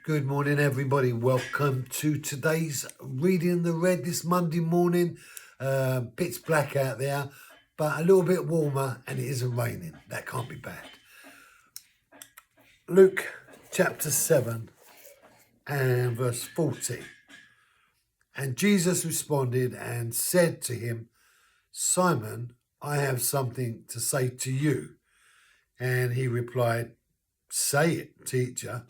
Good morning, everybody. Welcome to today's Reading the Red this Monday morning. Pitch black out there, but a little bit warmer, and it isn't raining. That can't be bad. Luke chapter 7 and verse 40. And Jesus responded and said to him, Simon, I have something to say to you. And he replied, Say it, teacher.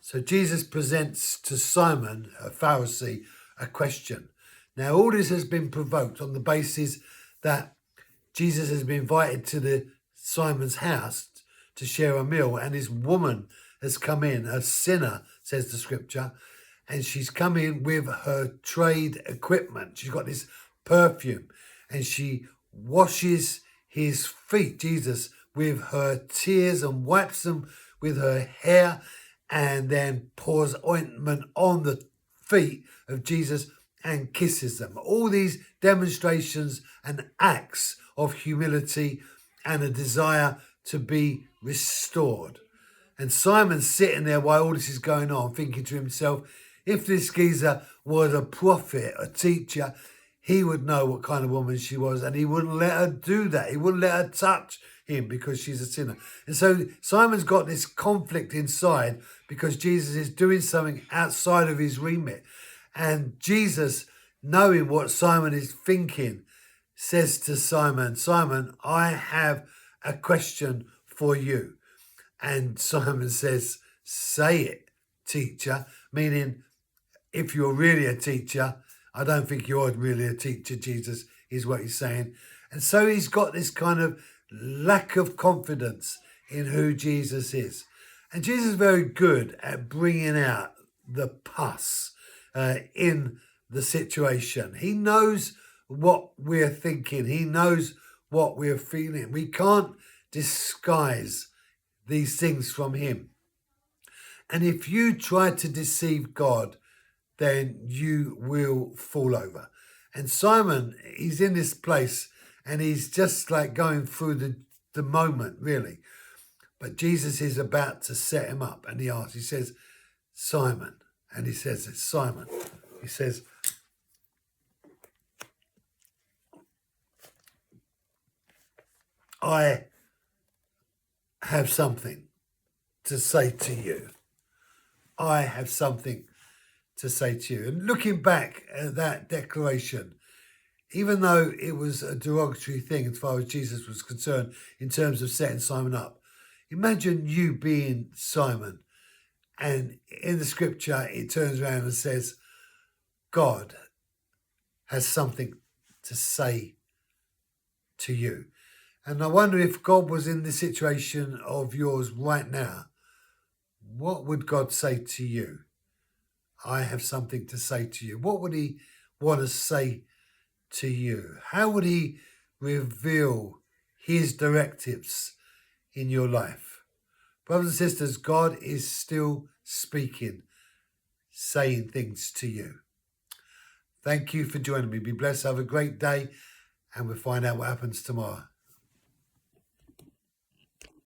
So Jesus presents to Simon, a Pharisee, a question. Now, all this has been provoked on the basis that Jesus has been invited to Simon's house to share a meal, and his woman has come in, a sinner, says the scripture, and she's come in with her trade equipment. She's got this perfume, and she washes his feet, Jesus, with her tears and wipes them with her hair, and then pours ointment on the feet of Jesus and kisses them. All these demonstrations and acts of humility and a desire to be restored. And Simon's sitting there while all this is going on, thinking to himself, if this geezer was a prophet, a teacher, he would know what kind of woman she was, and he wouldn't let her do that. He wouldn't let her touch him because she's a sinner. And so Simon's got this conflict inside because Jesus is doing something outside of his remit. And Jesus, knowing what Simon is thinking, says to Simon, Simon, I have a question for you. And Simon says, say it, teacher, meaning if you're really a teacher, I don't think you're really a teacher, Jesus, is what he's saying. And so he's got this kind of lack of confidence in who Jesus is. And Jesus is very good at bringing out the pus in the situation. He knows what we're thinking. He knows what we're feeling. We can't disguise these things from him. And if you try to deceive God, then you will fall over. And Simon, he's in this place and he's just like going through the moment, really. But Jesus is about to set him up, and he says, Simon. And he says, it's Simon. He says, I have something to say to you. I have something to say to you. And looking back at that declaration, even though it was a derogatory thing as far as Jesus was concerned in terms of setting Simon up, imagine you being Simon, and in the scripture it turns around and says, God has something to say to you. And I wonder if God was in the situation of yours right now, what would God say to you? I have something to say to you. What would he want to say to you? How would he reveal his directives in your life? Brothers and sisters, God is still speaking, saying things to you. Thank you for joining me. Be blessed. Have a great day, and we'll find out what happens tomorrow.